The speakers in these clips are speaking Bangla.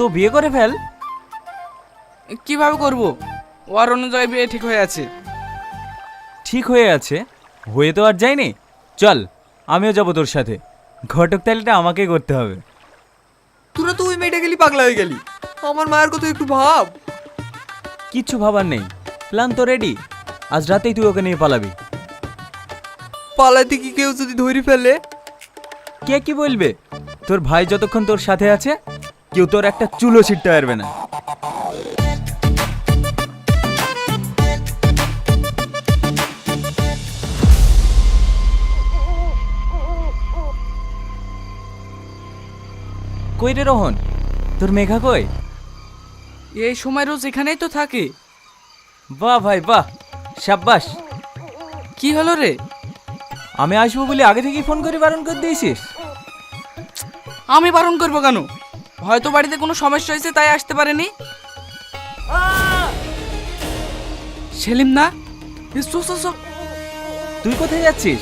তো বিয়ে করে ফেল। কিভাবে করব? ও আর অন্য জায়গায় বিয়ে ঠিক হয়ে আছে। ঠিক হয়ে আছে, হয়ে তো আর যায়নি। চল আমিও যাবো তোর সাথে, ঘটক তালিটা আমাকে করতে হবে। তোরা তো ওই মেয়েটা গেলি পাগলা হয়ে গেলি, আমার মায়ের কথা একটু ভাব। কিচ্ছু ভাবার নেই, প্ল্যান তো রেডি। আজ রাতেই তুই ওকে নিয়ে পালাবি। পালাইতে কি কেউ যদি ধরে ফেলে? কে কি বলবে? তোর ভাই যতক্ষণ তোর সাথে আছে কেউ তোর একটা চুলো ছিটতে পারবে না। কই রে রোহন, তোর মেঘা কই? এই সময় রোজ এখানেই তো থাকে। বাহ ভাই বাহ, সাব্বাস। কি হলো রে? আমি আসবো বলে আগে থেকেই ফোন করে বারণ করে দিয়েছিস। আমি বারণ করবো কেন? হয়তো বাড়িতে কোনো সমস্যা হয়েছে তাই আসতে পারেনি। সেলিম না? তুই কোথায় যাচ্ছিস?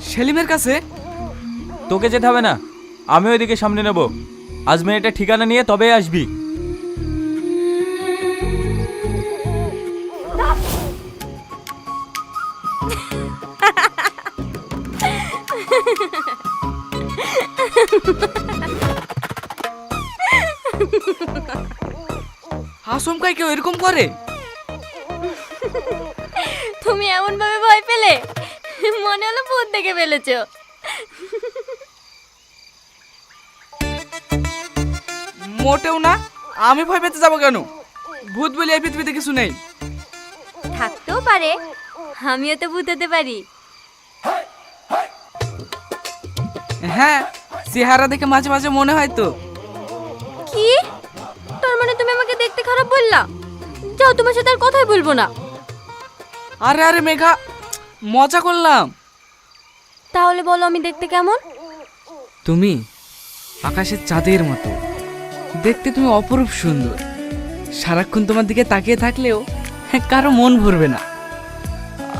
সেলিমের কাছে। তোকে যেতে হবে না, আমি ওইদিকে সামনে নেব। আজ মেয়েটা ঠিকানা নিয়ে তবে আসবি। আসমকাই কেউ এরকম করে? তুমি এমন ভাবে ভয় পেলে, মনে হলো ভূত দেখে ফেলেছো। মোটেও না, আমি ভয় পেতে যাবো কেন? ভূত বলে এই পৃথিবীতে কিছু নেই। থাকতেও পারে, আমিও তো ভূত হতে পারি। হ্যাঁ, চেহারা দেখে মাঝে মাঝে মনে হয় তো। কি? তার মানে তুমি আমাকে দেখতে খারাপ বললা? যাও, তোমার সাথে আর কথাই বলবো না। আরে আরে মেঘা, মজা করলাম। তাহলে বলো আমি দেখতে কেমন? তুমি আকাশের চাঁদের মতো দেখতে, তুমি অপরূপ সুন্দর। সারাক্ষণ তোমার দিকে তাকিয়ে থাকলেও কারো মন ভরবে না।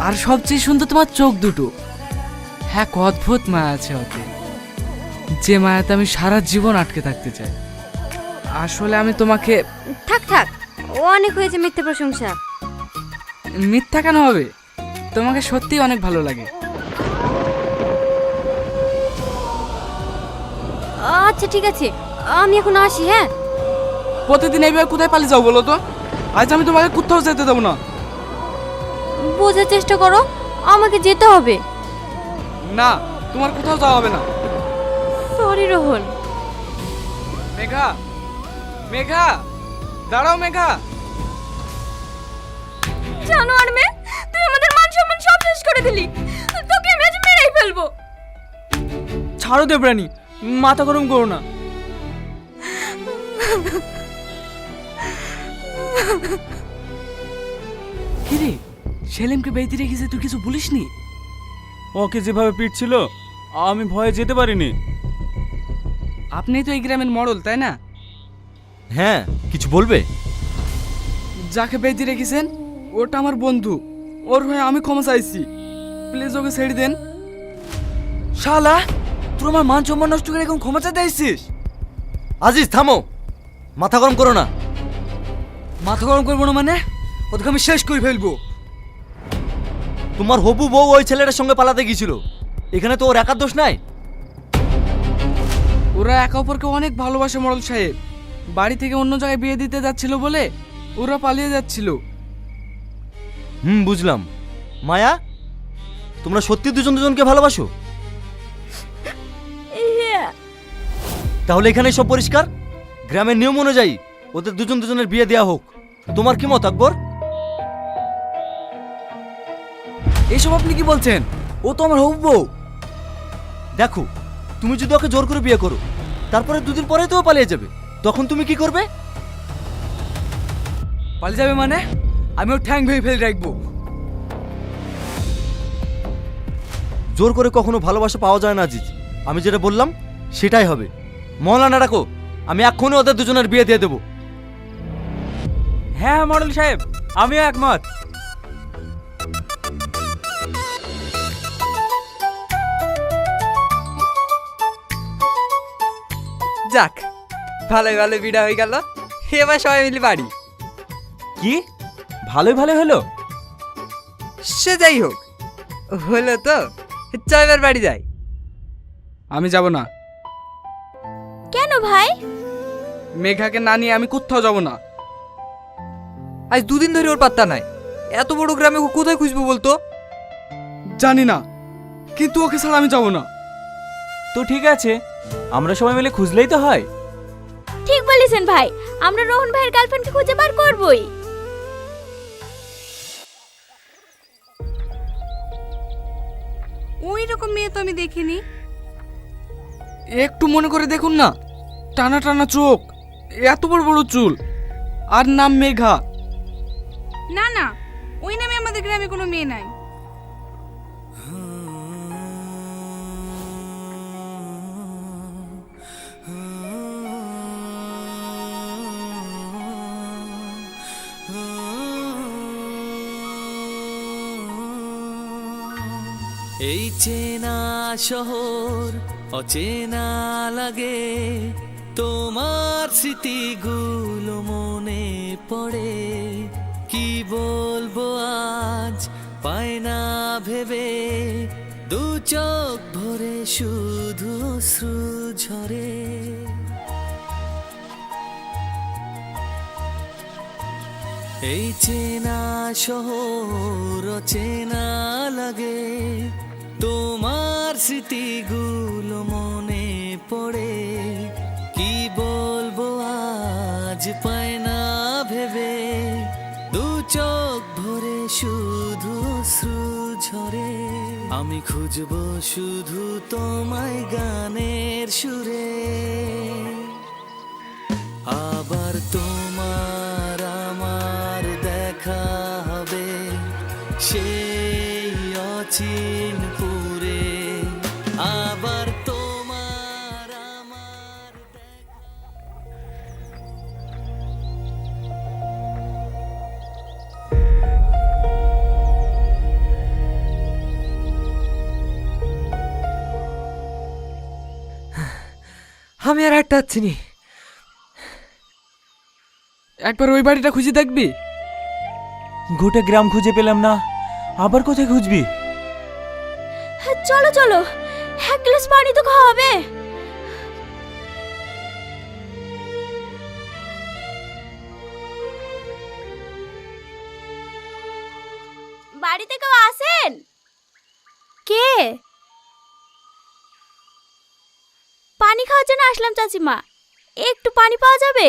আর সবচেয়ে সুন্দর তোমার চোখ দুটো। হ্যাঁ, অদ্ভুত মায়া আছে ওতে, যে মায়াতে আমি সারা জীবন আটকে থাকতে চাই। আসলে আমি তোমাকে। থাক থাক, ও অনেক হয়েছে মিথ্যে প্রশংসা। মিথ্যা কেন হবে? তোমাকে সত্যিই অনেক ভালো লাগে। আচ্ছা ঠিক আছে, আমি এখন আসি। হ্যাঁ, প্রতিদিন এইভাবে কোথায় পালিয়ে যাও বলো তো? আজ আমি তোমাকে কোথাও যেতে দেবো না। বোঝার চেষ্টা করো, আমাকে যেতে হবে। না, তোমার কোথাও যাওয়া হবে না। সরি রোহন। মেঘা, মেঘা, দাঁড়াও মেঘা। জানোয়ার মেয়ে, তুই আমাদের মান সম্মান সব শেষ করে দিলি। তোকে আমি আজ মেরেই ফেলবো। ছাড়ো দেবরানী, মাথা গরম করো না। কিরে, সেলিমকে বেইতে রেখেছে, তুই কিছু বলিসনি? ওকে যেভাবে পিটছিল আমি ভয়ে যেতে পারিনি। আপনি তো এই গ্রামের মডেল, তাই না? হ্যাঁ, কিছু বলবে? যাকে বেইতে রেখেছেন ওটা আমার বন্ধু। ওর হয়ে আমি ক্ষমা চাইছি, প্লিজ ওকে ছেড়ে দেন। শালা, তোর আমার মান সম্মান নষ্ট করে এখন ক্ষমা চাইতে আসছিস? আজিজ থামো, মাথা গরম করো না। মাথা গরম করবো না মানে? ওদেরকে আমি শেষ করে ফেলবো। তোমার হবু বউ ওই ছেলেটার সঙ্গে পালাতে গিয়েছিল, এখানে তো ওর একার দোষ নাই। ওরা একে অপরকে অনেক ভালোবাসে মডেল সাহেব। বাড়ি থেকে অন্য জায়গায় বিয়ে দিতে যাচ্ছিল বলে ওরা পালিয়ে যাচ্ছিল। বুঝলাম। মায়া, তোমরা সত্যি দুজন দুজনকে ভালোবাসো? তাহলে এখানে সব পরিষ্কার। গ্রামের নিয়ম অনুযায়ী ওদের দুজন দুজনের বিয়ে দেওয়া হোক। তোমার কি মত আকবর? এইসব আপনি কি বলছেন? ও তো আমার হবু বউ। দেখো, তুমি যদি ওকে জোর করে বিয়ে করো, তারপরে দুদিন পরে তো ও পালিয়ে যাবে, তখন তুমি কি করবে? পালিয়ে যাবে মানে? আমি ওর ঠ্যাং ভেঙে ফেলে রাখবো। জোর করে কখনো ভালোবাসা পাওয়া যায় না আজিজ। আমি যেটা বললাম সেটাই হবে। মহলানা রাখো, আমি এক্ষুনি ওদের দুজনের বিয়ে দিয়ে দেবো। হ্যাঁ মডেল সাহেব, আমিও একমত। যাক, ভালোই ভালো বিড়া হয়ে গেল, এবার সবাই মিলে বাড়ি। কি ভালোই ভালো হলো? সে যাই হোক, হলো তো, চ এবার বাড়ি যাই। আমি যাব না। কেন ভাই? মেঘাকে না নিয়ে আমি কোথাও যাব না। আজ দুদিন ধরে ওর পাত্তা নাই, এত বড় গ্রামে ও কোথায় খুঁজবো বলতো? জানি না, কিন্তু ওকে ছাড়া আমি যাব না। তো ঠিক আছে, আমরা সবাই মিলে খুঁজলেই তো হয়। ঠিক বলেছেন ভাই, আমরা রোহন ভাইয়ের গার্লফ্রেন্ডকে খুঁজে বার করবই। ওই রকম মেয়ে তো আমি দেখিনি। একটু মনে করে দেখুন না, টানা টানা চোখ, এত বড় বড় চুল, আর নাম মেঘা। না না, ওই নামে আমাদের গ্রামে কোনো মেয়ে নাই। এই চেনা শহর অচেনা লাগে, তোমার স্মৃতিগুলো মনে পড়ে। কি বলবো আজ পায় না ভেবে, দু চোখ ভরে শুধু অশ্রু ঝরে। এই চেনা শহর অচেনা লাগে, তোমার স্মৃতিগুলো মনে পড়ে। কি বলবো আজ পায় না ভেবে, দু চোখ ভরে শুধু অশ্রু ঝরে। আমি খুঁজবো শুধু তোমায় গানের সুরে, আবার তোমার আমার দেখা হবে সেই অচিন পুরে। আবার তোমার আমার আমি আর হাঁটতে পারছি নি। একবার ওই বাড়িটা খুঁজে দেখবি? গোটা গ্রাম খুঁজে পেলাম না, আবার কোথায় খুঁজবি? চলো চলো, এক গ্লাস পানি তো খাওয়া হবে। বাড়িতে কেউ আছেন? কে? পানি খাওয়ার জন্য আসলাম চাচিমা, একটু পানি পাওয়া যাবে?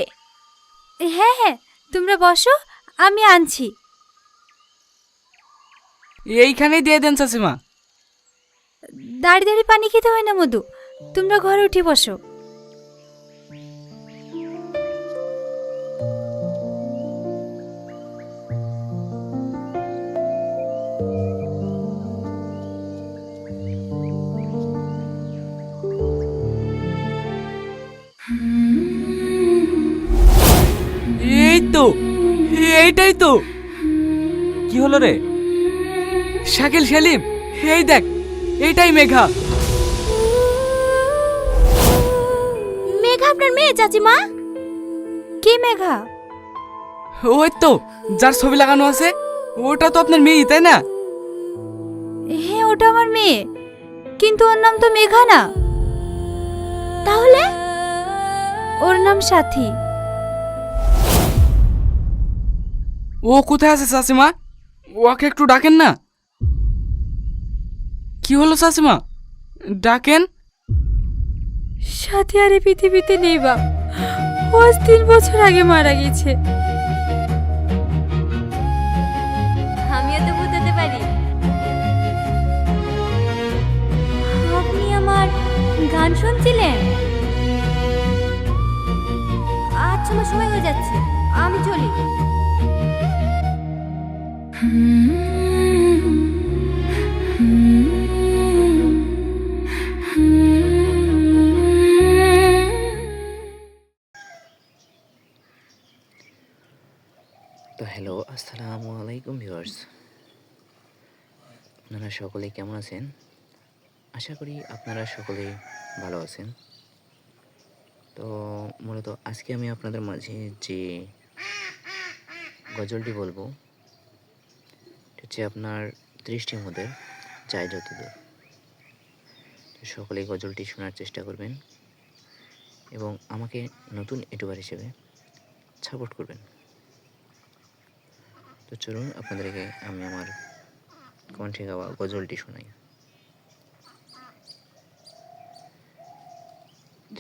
হ্যাঁ হ্যাঁ, তোমরা বসো, আমি আনছি। এইখানেই দিয়ে দেন চাচিমা। দাঁড়িয়ে দাঁড়িয়ে পানি খেতে হয় না মধু, তোমরা ঘরে উঠে বসো। এই তো, এইটাই তো। কি হলো রে? শাকিল সেলিম, এই দেখ, এইটাই মেঘা। মেঘা আপনার মেয়ে চাচিমা? কে মেঘা? ওই তো, যার ছবি লাগানো আছে, ওটা তো আপনার মেয়ে, তাই না? হ্যাঁ, ওটা আমার মেয়ে, কিন্তু ওর নাম তো মেঘা না। তাহলে ওর নাম সাথী। ও কোথায় আছে চাচিমা? ওকে একটু ডাকেন না। কি হলো চাচিমা, ডাকেন। সাথী আর এই পৃথিবীতে নেই বাপ, ও আজ 3 বছর আগে মারা গেছে। আমিও তো বুঝতে পারি। আপনি আমার গান শুনছিলেন? আচ্ছা, আমার সময় হয়ে যাচ্ছে, আমি চলি। তো হ্যালো, আসসালামু আলাইকুম ভিউয়ার্স। আপনারা সকলে কেমন আছেন? আশা করি আপনারা সকলে ভালো আছেন। তো মূলত আজকে আমি আপনাদের মাঝে যে গজলটি বলবো এটা হচ্ছে আপনার দৃষ্টির মধ্যে যায় যতদূর। তো সকলেই গজলটি শোনার চেষ্টা করবেন এবং আমাকে নতুন ইউটিউবার হিসেবে সাপোর্ট করবেন। তো চলুন আপনাদেরকে আমি আমার কণ্ঠে গাওয়া গজলটি শোনাই।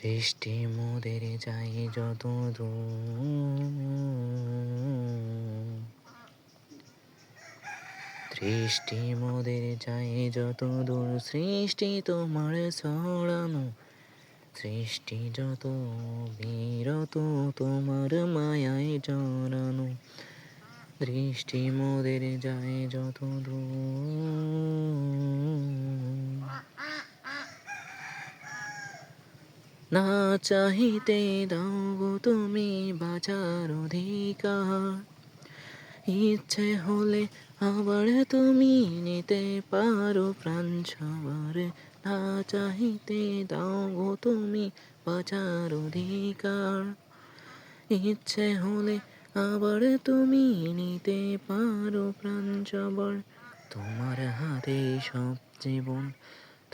দৃষ্টি মোদের যায় যত দূর, দৃষ্টি মোদের যায় যত দূর, সৃষ্টি তোমার ছড়ানো, সৃষ্টি যত বিরত তোমার মায়ায় জড়ানো, দৃষ্টি মোদের যায় যত দূর। না চাহিতে দাও গো তুমি বাঁচার অধিকার, ইচ্ছে হলে আবার তুমি নিতে পারো প্রাণ সবার। না চাহিতে দাও গো তুমি বাঁচার অধিকার, ইচ্ছে হলে আবার তুমি নিতে পারো প্রাণ সবার। তোমার হাতে সব জীবন,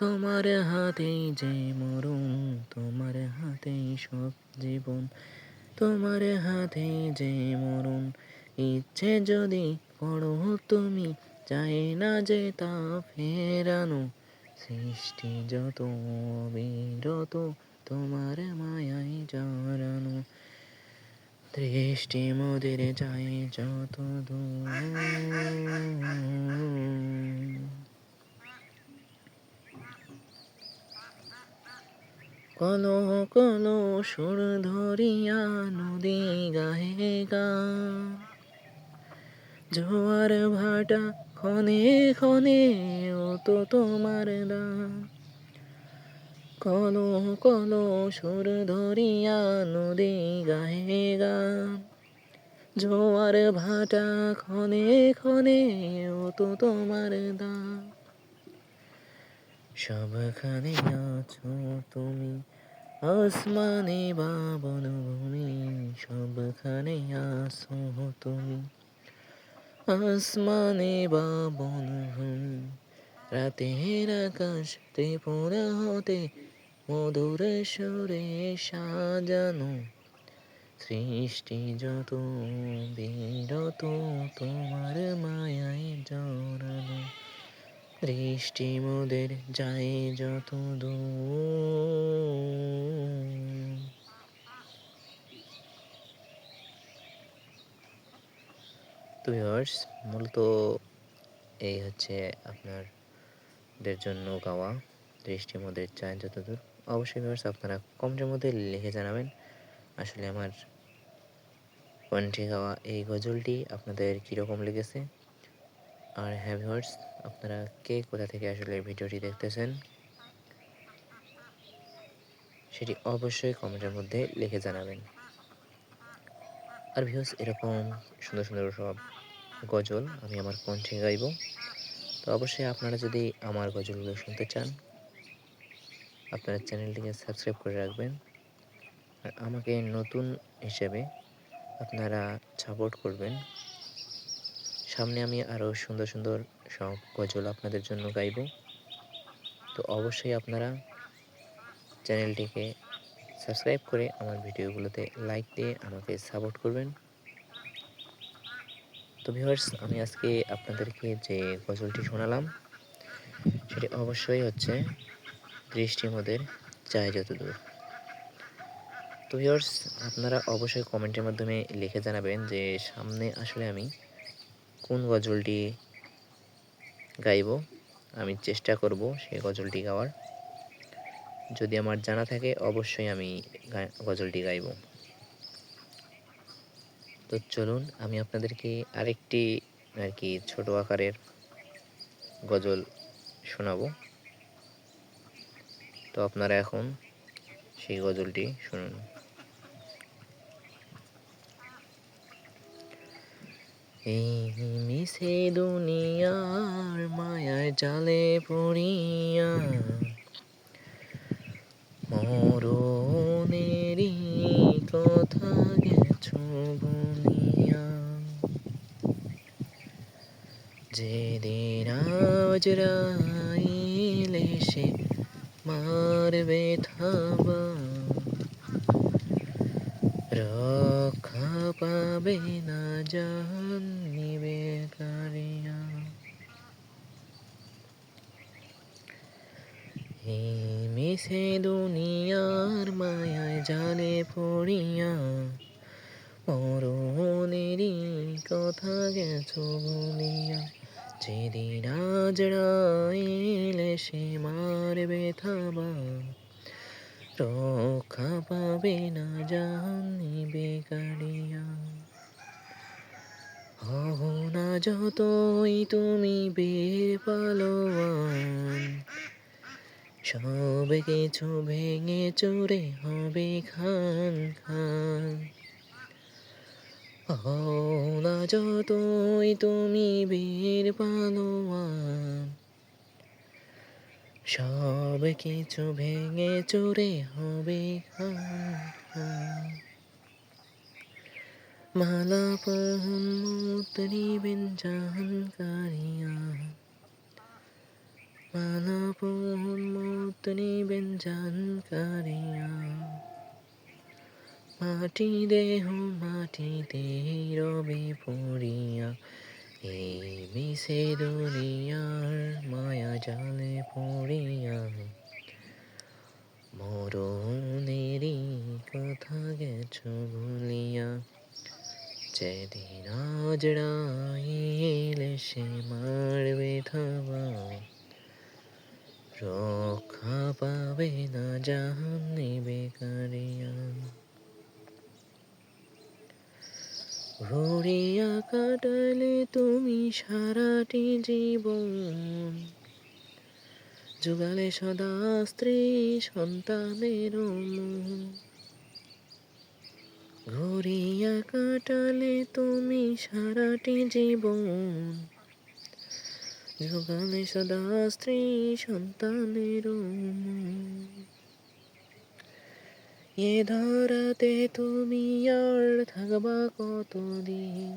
তোমার হাতেই যে মরণ, তোমার হাতেই সব জীবন, তোমার হাতেই যে মরণ। ইচ্ছে যদি করো তুমি, চাই না যে তা ফেরানো, সৃষ্টি যত অবিরত তোমার মায়ায় জড়ানো, দৃষ্টি মোদের যায় যত দূর। কলো কলো সুর ধরিয়া নদী গাহে গান, জোয়ার ভাটা ক্ষণে ক্ষণে ও তো তোমার দান। কলো কলো সুর ধরিয়া নদী গাহে গান, জোয়ার ভাটা ক্ষণে ক্ষণে ও তো তোমার দান। সবখানে আছো তুমি, আসমানে বা বনভূমি, সবখানে আছো তুমি, আসমানে বা বনভূমি। রাতের আকাশ ত্রিপুরা হতে মধুর সুরে সাজানো, সৃষ্টি যত বিরত তোমার মায়ায় জড়ানো, দৃষ্টি মোদের যায় যত দূর। তো ভিউয়ার্স, মূলত এই হচ্ছে আপনাদের জন্য গাওয়া দৃষ্টি মোদের যায় যত দূর। অবশ্যই ভিউয়ার্স আপনারা কমেন্টের মধ্যে লিখে জানাবেন আসলে আমার কণ্ঠে গাওয়া এই গজলটি আপনাদের কীরকম লেগেছে। আর হ্যাঁ ভিউয়ার্স, আপনারা কে কোথা থেকে আসলে ভিডিওটি দেখতেছেন সেটি অবশ্যই কমেন্টের মধ্যে লিখে জানাবেন। আর ভিউয়ার্স, এরকম সুন্দর সুন্দর সব গজল আমি আমার কণ্ঠে গাইব। তো অবশ্যই আপনারা যদি আমার গজলগুলো শুনতে চান, আপনারা চ্যানেলটিকে সাবস্ক্রাইব করে রাখবেন। আর আমাকে নতুন হিসেবে আপনারা সাপোর্ট করবেন। সামনে আমি আরও সুন্দর সুন্দর সব গজল আপনাদের জন্য গাইব। তো অবশ্যই আপনারা চ্যানেলটিকে সাবস্ক্রাইব করে আমার ভিডিওগুলোতে লাইক দিয়ে আমাকে সাপোর্ট করবেন। তো ভিউয়ার্স, আমি আজকে আপনাদেরকে যে গজলটি শোনালাম সেটি অবশ্যই হচ্ছে দৃষ্টি মোদের যায় যত দূর। তো ভিউয়ার্স, আপনারা অবশ্যই কমেন্টের মাধ্যমে লিখে জানাবেন যে সামনে আসলে আমি কোন গজলটি গাইব। আমি চেষ্টা করব সেই গজলটি গাওয়ার। যদি আমার জানা থাকে অবশ্যই আমি গজলটি গাইব। তো চলুন আমি আপনাদেরকে আরেকটি ছোট আকারের গজল শোনাবো। তো আপনারা এখন সেই গজলটি শুনুন। এই মিশে দুনিয়ার মায়ার জালে পড়িয়া, মরণেরই কথা গেছো বলিয়া, যেদিন আজ রাইলে সে মারবে থাবা, রক্ষা পাবে না জান নিবে কারিয়া। এই মিশে দুনিয়ার মায়ায় জালে পড়িয়া, মরণেরই কথা গেছো বলিয়া, যেদিন আজ রাইলে সে মারবে থাবা, রক্ষা পাবে না জান নিবে কারিয়া। হও না যতই তুমি বীর পালোয়ান, সব কিছু ভেঙে চুরে হবে খান খান। হও না যতই তুমি বীর পালোয়ান, সব কিছু ভেঙে চুরে হবে খান খান। মালা পহন মুত নিবেন জান কারিয়া, মালা পহন মুত নিবেন জান কারিয়া। মাটি দেহ মাটিতে রবে পড়িয়া, এই মিশে দুনিয়ার মায়া জালে পড়িয়া, মরণেরই কথা গেছো ভুলিয়া, যেদিন আজ রাইলে সে মারবে থাবা, রক্ষা পাবে না জান নিবে কারিয়া। ঘুরিয়া কাটালে তুমি সারাটি জীবন, জোগালে সদা স্ত্রী সন্তানের মন। ঘুরিয়া কাটালে তুমি সারাটি জীবন, জোগালে সদা স্ত্রী সন্তানের মন। এ ধরাতে তুমি আর থাকবা কতদিন,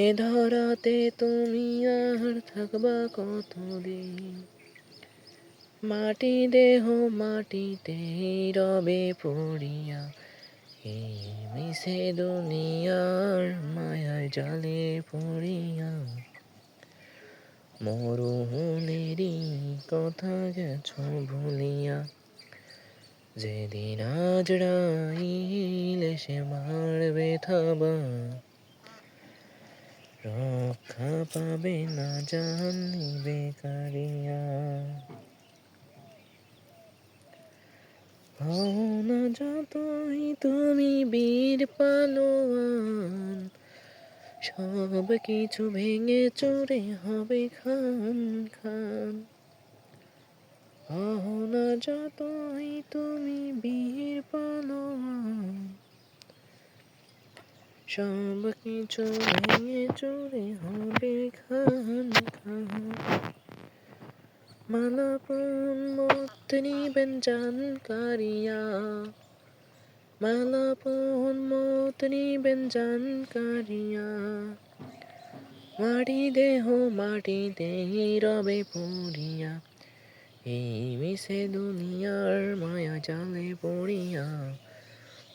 এ ধরাতে তুমি আর থাকবা কতদিন। মাটি দেহ মাটিতে রবে পড়িয়া, এই মিশে দুনিয়ার মায়ার জালে পড়িয়া, মরণেরই কথা গেছো ভুলিয়া, যেদিন আজ রাইলে সে মারবে থাবা, রক্ষা পাবে না জান নিবে কারিয়া। হও না যতই তুমি বীর পালোয়ান, সব কিছু ভেঙে চুরে হবে খান খান। হও না যতই তুমি বীর পালোয়ান, সব কিছু ভেঙে চুরে হবে খান খান। মালা পহন মুত নিবেন জান কারিয়া, মালা পহন মুত নিবেন জান কারিয়া। মাটি দেহ মাটিতে রবে পড়িয়া, এই মিশে দুনিয়ার মায়া জালে পড়িয়া,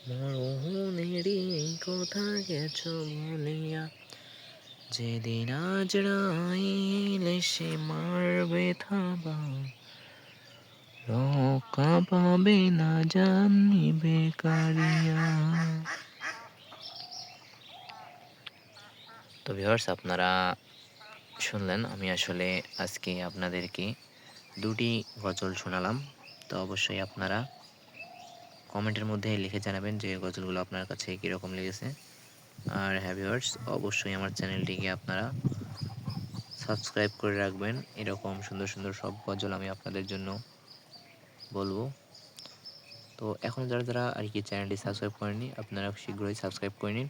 মরণেরই কথা গেছো বলিয়া, যেদিন আজ রাইলে সে মারবে থাবা, রক্ষা পাবে না জান নিবে কারিয়া। তো ভিউয়ার্স, আপনারা শুনলেন আমি আসলে আজকে আপনাদেরকে দুটি গজল শোনালাম। তো অবশ্যই আপনারা কমেন্টের মধ্যে লিখে জানাবেন যে গজলগুলো আপনার কাছে কীরকম লেগেছে। আর হ্যাঁ ভিউয়ার্স, অবশ্যই আমার চ্যানেলটিকে আপনারা সাবস্ক্রাইব করে রাখবেন, এরকম সুন্দর সুন্দর সব গজল আমি আপনাদের জন্য বলবো। তো এখন যারা যারা আর কি চ্যানেলটি সাবস্ক্রাইব করেননি, আপনারা শীঘ্রই সাবস্ক্রাইব করে নিন।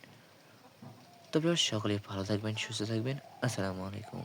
তো ভিউয়ার্স, সকলে ভালো থাকবেন, সুস্থ থাকবেন। আসসালামু আলাইকুম।